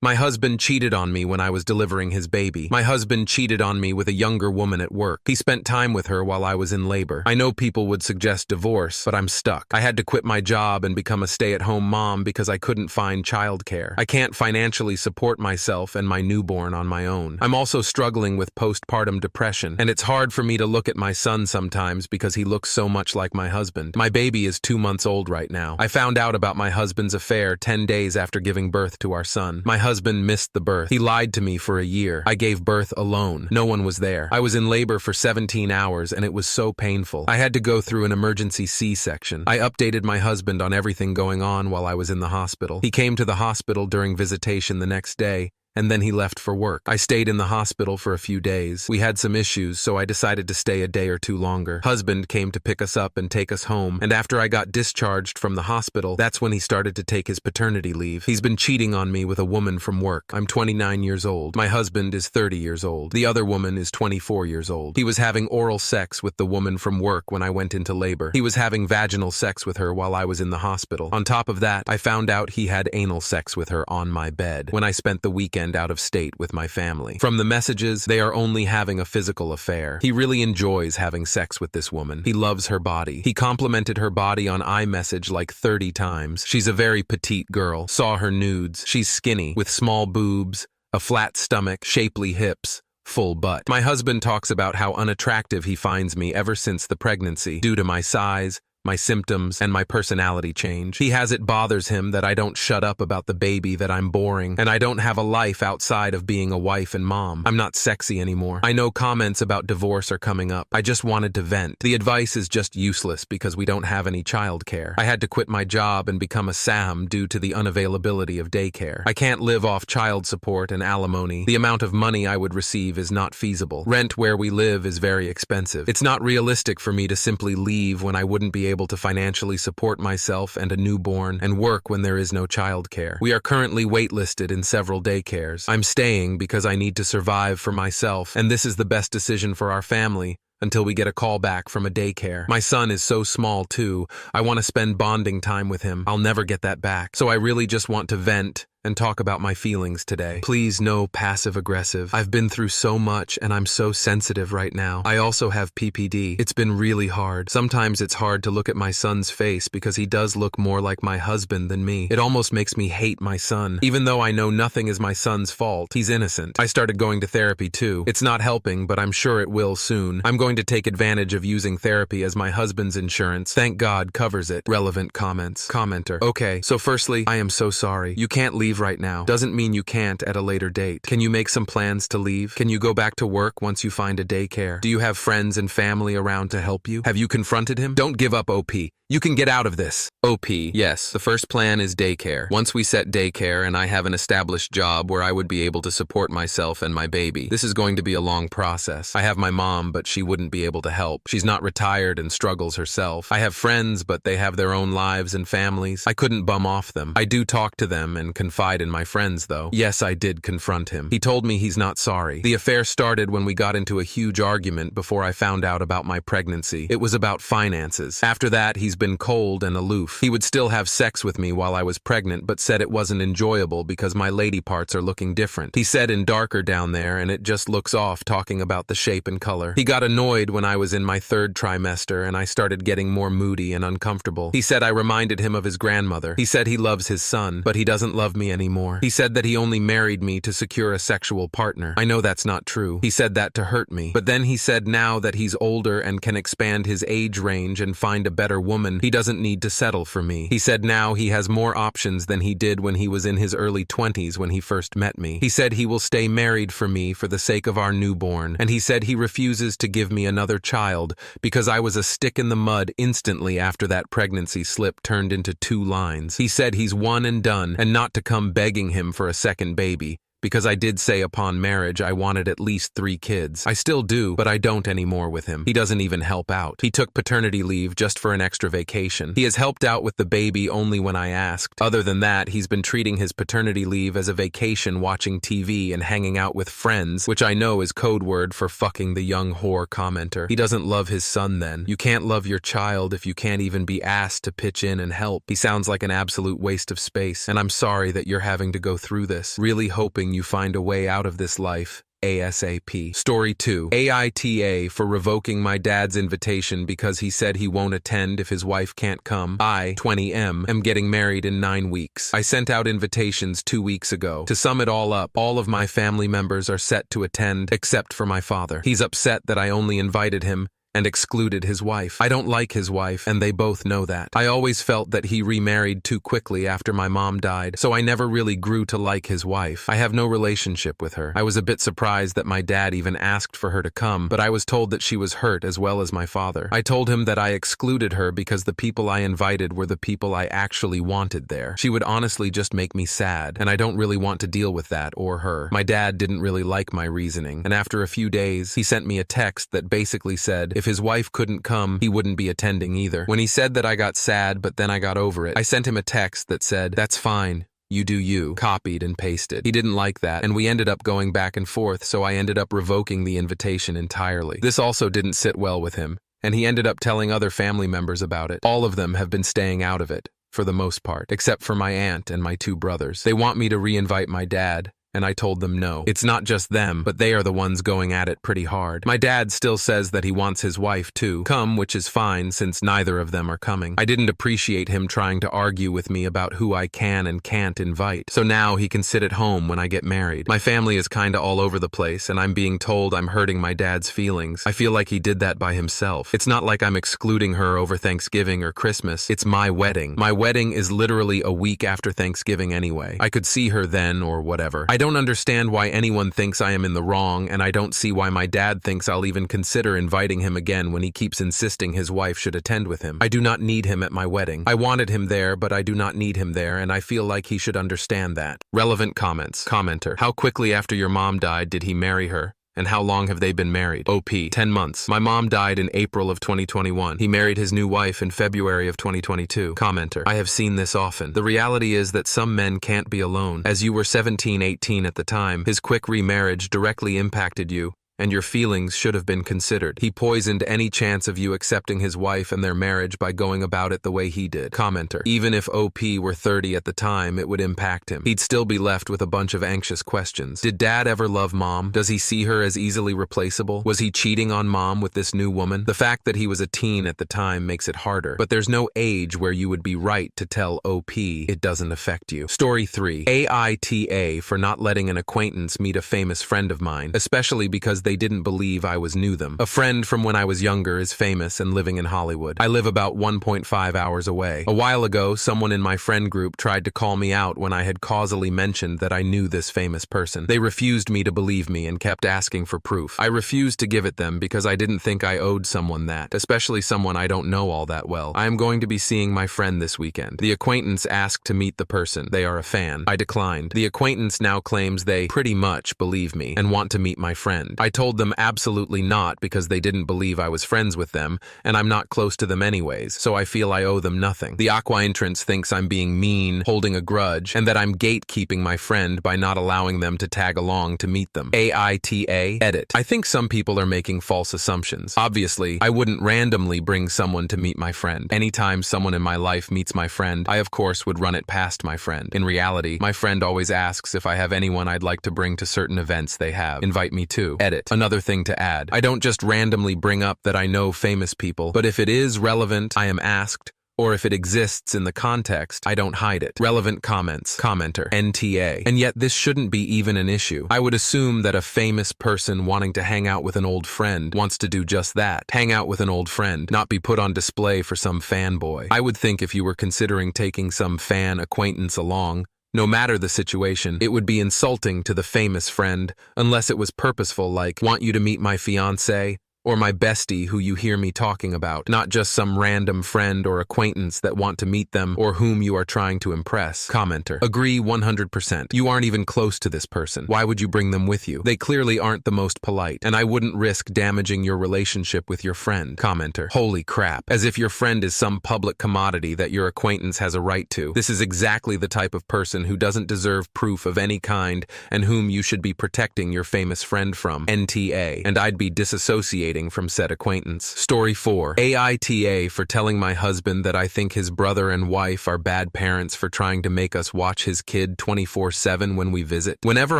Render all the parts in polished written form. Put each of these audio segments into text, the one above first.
My husband cheated on me when I was delivering his baby. My husband cheated on me with a younger woman at work. He spent time with her while I was in labor. I know people would suggest divorce, but I'm stuck. I had to quit my job and become a stay-at-home mom because I couldn't find childcare. I can't financially support myself and my newborn on my own. I'm also struggling with postpartum depression, and it's hard for me to look at my son sometimes because he looks so much like my husband. My baby is 2 months old right now. I found out about my husband's affair 10 days after giving birth to our son. My husband missed the birth. He lied to me for a year. I gave birth alone. No one was there. I was in labor for 17 hours and it was so painful. I had to go through an emergency C-section. I updated my husband on everything going on while I was in the hospital. He came to the hospital during visitation the next day, and then he left for work. I stayed in the hospital for a few days. We had some issues, so I decided to stay a day or two longer. Husband came to pick us up and take us home, and after I got discharged from the hospital, that's when he started to take his paternity leave. He's been cheating on me with a woman from work. I'm 29 years old. My husband is 30 years old. The other woman is 24 years old. He was having oral sex with the woman from work when I went into labor. He was having vaginal sex with her while I was in the hospital. On top of that, I found out he had anal sex with her on my bed when I spent the weekend out of state with my family. From the messages, they are only having a physical affair. He really enjoys having sex with this woman. He loves her body. He complimented her body on iMessage like 30 times. She's a very petite girl. Saw her nudes. She's skinny, with small boobs, a flat stomach, shapely hips, full butt. My husband talks about how unattractive he finds me ever since the pregnancy, due to my size, my symptoms, and my personality change. He has it bothers him that I don't shut up about the baby, that I'm boring, and I don't have a life outside of being a wife and mom. I'm not sexy anymore. I know comments about divorce are coming up. I just wanted to vent. The advice is just useless because we don't have any childcare. I had to quit my job and become a SAM due to the unavailability of daycare. I can't live off child support and alimony. The amount of money I would receive is not feasible. Rent where we live is very expensive. It's not realistic for me to simply leave when I wouldn't be able to financially support myself and a newborn and work when there is no childcare. We are currently waitlisted in several daycares. I'm staying because I need to survive for myself, and this is the best decision for our family until we get a call back from a daycare. My son is so small too. I want to spend bonding time with him. I'll never get that back. So I really just want to vent and talk about my feelings today. Please, no passive-aggressive. I've been through so much and I'm so sensitive right now. I also have PPD. It's been really hard. Sometimes it's hard to look at my son's face because he does look more like my husband than me. It almost makes me hate my son. Even though I know nothing is my son's fault, he's innocent. I started going to therapy too. It's not helping, but I'm sure it will soon. I'm going to take advantage of using therapy as my husband's insurance. Thank God covers it. Relevant comments. Commenter. Okay, so firstly, I am so sorry. You can't leave right now. Doesn't mean you can't at a later date. Can you make some plans to leave? Can you go back to work once you find a daycare? Do you have friends and family around to help you? Have you confronted him? Don't give up, OP. You can get out of this. OP, yes, the first plan is daycare. Once we set daycare and I have an established job where I would be able to support myself and my baby, this is going to be a long process. I have my mom, but she wouldn't be able to help. She's not retired and struggles herself. I have friends, but they have their own lives and families. I couldn't bum off them. I do talk to them and confide in my friends, though. Yes, I did confront him. He told me he's not sorry. The affair started when we got into a huge argument before I found out about my pregnancy. It was about finances. After that, he's been cold and aloof. He would still have sex with me while I was pregnant, but said it wasn't enjoyable because my lady parts are looking different. He said in darker down there, and it just looks off talking about the shape and color. He got annoyed when I was in my 3rd trimester and I started getting more moody and uncomfortable. He said I reminded him of his grandmother. He said he loves his son, but he doesn't love me anymore. He said that he only married me to secure a sexual partner. I know that's not true. He said that to hurt me. But then he said now that he's older and can expand his age range and find a better woman, he doesn't need to settle for me. He said now he has more options than he did when he was in his early 20s when he first met me. He said he will stay married for me for the sake of our newborn, and he said he refuses to give me another child because I was a stick in the mud instantly after that pregnancy slip turned into 2 lines. He said he's one and done and not to come begging him for a second baby because I did say upon marriage I wanted at least 3 kids. I still do, but I don't anymore with him. He doesn't even help out. He took paternity leave just for an extra vacation. He has helped out with the baby only when I asked. Other than that, he's been treating his paternity leave as a vacation, watching TV and hanging out with friends, which I know is code word for fucking the young whore commenter. He doesn't love his son then. You can't love your child if you can't even be asked to pitch in and help. He sounds like an absolute waste of space, and I'm sorry that you're having to go through this. Really hoping you find a way out of this life. ASAP. Story 2. AITA for revoking my dad's invitation because he said he won't attend if his wife can't come. I, 20M, am getting married in 9 weeks. I sent out invitations 2 weeks ago. To sum it all up, all of my family members are set to attend, except for my father. He's upset that I only invited him and excluded his wife. I don't like his wife, and they both know that. I always felt that he remarried too quickly after my mom died, so I never really grew to like his wife. I have no relationship with her. I was a bit surprised that my dad even asked for her to come, but I was told that she was hurt as well as my father. I told him that I excluded her because the people I invited were the people I actually wanted there. She would honestly just make me sad, and I don't really want to deal with that or her. My dad didn't really like my reasoning, and after a few days, he sent me a text that basically said, if his wife couldn't come, he wouldn't be attending either. When he said that, I got sad, but then I got over it. I sent him a text that said, "That's fine. You do you," copied and pasted. He didn't like that, and we ended up going back and forth, so I ended up revoking the invitation entirely. This also didn't sit well with him, and he ended up telling other family members about it. All of them have been staying out of it, for the most part, except for my aunt and my 2 brothers. They want me to re-invite my dad, and I told them no. It's not just them, but they are the ones going at it pretty hard. My dad still says that he wants his wife to come, which is fine since neither of them are coming. I didn't appreciate him trying to argue with me about who I can and can't invite, so now he can sit at home when I get married. My family is kinda all over the place, and I'm being told I'm hurting my dad's feelings. I feel like he did that by himself. It's not like I'm excluding her over Thanksgiving or Christmas. It's my wedding. My wedding is literally a week after Thanksgiving anyway. I could see her then or whatever. I don't understand why anyone thinks I am in the wrong, and I don't see why my dad thinks I'll even consider inviting him again when he keeps insisting his wife should attend with him. I do not need him at my wedding. I wanted him there, but I do not need him there, and I feel like he should understand that. Relevant comments. Commenter: how quickly after your mom died did he marry her? And how long have they been married? OP: 10 months. My mom died in April of 2021. He married his new wife in February of 2022. Commenter: I have seen this often. The reality is that some men can't be alone. As you were 17, 18 at the time, his quick remarriage directly impacted you, and your feelings should have been considered. He poisoned any chance of you accepting his wife and their marriage by going about it the way he did. Commenter: even if OP were 30 at the time, it would impact him. He'd still be left with a bunch of anxious questions. Did dad ever love mom? Does he see her as easily replaceable? Was he cheating on mom with this new woman? The fact that he was a teen at the time makes it harder, but there's no age where you would be right to tell OP it doesn't affect you. Story 3. AITA for not letting an acquaintance meet a famous friend of mine, especially because they didn't believe I was knew them. A friend from when I was younger is famous and living in Hollywood. I live about 1.5 hours away. A while ago, someone in my friend group tried to call me out when I had causally mentioned that I knew this famous person. They refused me to believe me and kept asking for proof. I refused to give it them because I didn't think I owed someone that, especially someone I don't know all that well. I am going to be seeing my friend this weekend. The acquaintance asked to meet the person. They are a fan. I declined. The acquaintance now claims they pretty much believe me and want to meet my friend. I told them absolutely not because they didn't believe I was friends with them, and I'm not close to them anyways, so I feel I owe them nothing. The aqua entrance thinks I'm being mean, holding a grudge, and that I'm gatekeeping my friend by not allowing them to tag along to meet them. AITA edit. I think some people are making false assumptions. Obviously, I wouldn't randomly bring someone to meet my friend. Anytime someone in my life meets my friend, I of course would run it past my friend. In reality, my friend always asks if I have anyone I'd like to bring to certain events they have. Invite me to. Edit. Another thing to add. I don't just randomly bring up that I know famous people, but if it is relevant, I am asked, or if it exists in the context, I don't hide it. Relevant comments. Commenter. NTA. And yet this shouldn't be even an issue. I would assume that a famous person wanting to hang out with an old friend wants to do just that. Hang out with an old friend, not be put on display for some fanboy. I would think if you were considering taking some fan acquaintance along, no matter the situation, it would be insulting to the famous friend, unless it was purposeful, like, want you to meet my fiancé, Or my bestie who you hear me talking about, not just some random friend or acquaintance that want to meet them or whom you are trying to impress. Commenter. Agree 100%. You aren't even close to this person. Why would you bring them with you? They clearly aren't the most polite, and I wouldn't risk damaging your relationship with your friend. Commenter. Holy crap. As if your friend is some public commodity that your acquaintance has a right to. This is exactly the type of person who doesn't deserve proof of any kind and whom you should be protecting your famous friend from. NTA. And I'd be disassociating from said acquaintance. Story 4. AITA for telling my husband that I think his brother and wife are bad parents for trying to make us watch his kid 24/7 when we visit. Whenever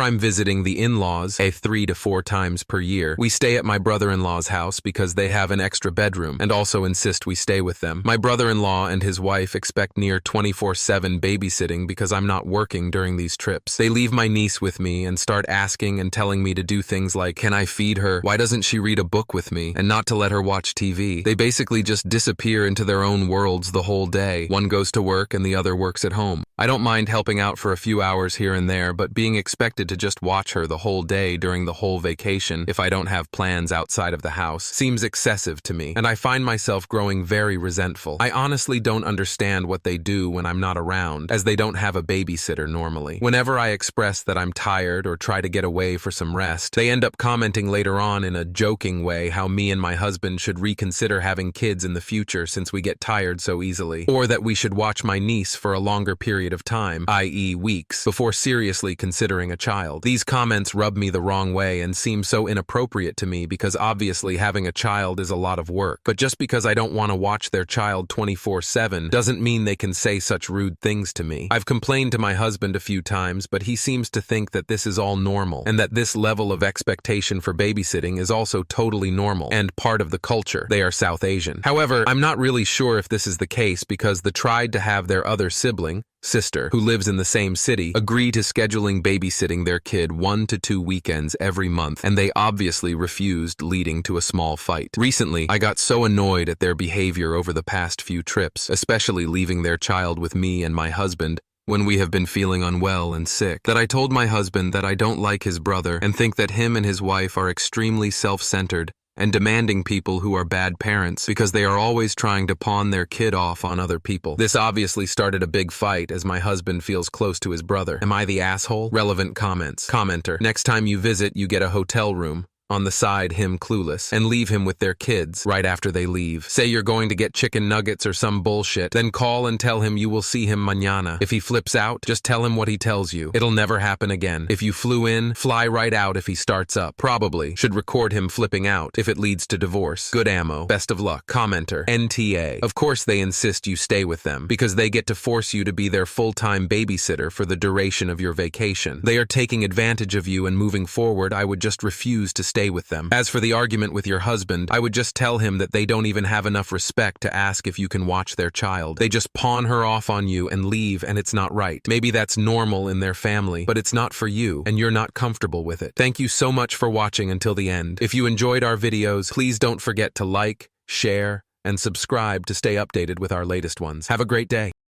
I'm visiting the in-laws, 3 to 4 times per year, we stay at my brother-in-law's house because they have an extra bedroom and also insist we stay with them. My brother-in-law and his wife expect near 24/7 babysitting because I'm not working during these trips. They leave my niece with me and start asking and telling me to do things like, can I feed her? Why doesn't she read a book with me? And not to let her watch TV. They basically just disappear into their own worlds the whole day. One goes to work and the other works at home. I don't mind helping out for a few hours here and there, but being expected to just watch her the whole day during the whole vacation, if I don't have plans outside of the house, seems excessive to me, and I find myself growing very resentful. I honestly don't understand what they do when I'm not around, as they don't have a babysitter normally. Whenever I express that I'm tired or try to get away for some rest, they end up commenting later on in a joking way how me and my husband should reconsider having kids in the future since we get tired so easily, or that we should watch my niece for a longer period of time, i.e. weeks, before seriously considering a child. These comments rub me the wrong way and seem so inappropriate to me because obviously having a child is a lot of work. But just because I don't want to watch their child 24/7 doesn't mean they can say such rude things to me. I've complained to my husband a few times, but he seems to think that this is all normal and that this level of expectation for babysitting is also totally normal and part of the culture. They are South Asian. However, I'm not really sure if this is the case because they tried to have their other sibling, sister, who lives in the same city, agree to scheduling babysitting their kid 1 to 2 weekends every month, and they obviously refused, leading to a small fight. Recently, I got so annoyed at their behavior over the past few trips, especially leaving their child with me and my husband, when we have been feeling unwell and sick, that I told my husband that I don't like his brother and think that him and his wife are extremely self-centered and demanding people who are bad parents because they are always trying to pawn their kid off on other people. This obviously started a big fight as my husband feels close to his brother. Am I the asshole? Relevant comments. Commenter. Next time you visit, you get a hotel room. On the side, him clueless, and leave him with their kids right after they leave. Say you're going to get chicken nuggets or some bullshit, then call and tell him you will see him mañana. If he flips out, just tell him what he tells you. It'll never happen again. If you flew in, fly right out if he starts up. Probably should record him flipping out if it leads to divorce. Good ammo. Best of luck. Commenter. NTA. Of course they insist you stay with them because they get to force you to be their full-time babysitter for the duration of your vacation. They are taking advantage of you, and moving forward, I would just refuse to stay with them. As for the argument with your husband, I would just tell him that they don't even have enough respect to ask if you can watch their child. They just pawn her off on you and leave, and it's not right. Maybe that's normal in their family, but it's not for you, and you're not comfortable with it. Thank you so much for watching until the end. If you enjoyed our videos, please don't forget to like, share, and subscribe to stay updated with our latest ones. Have a great day.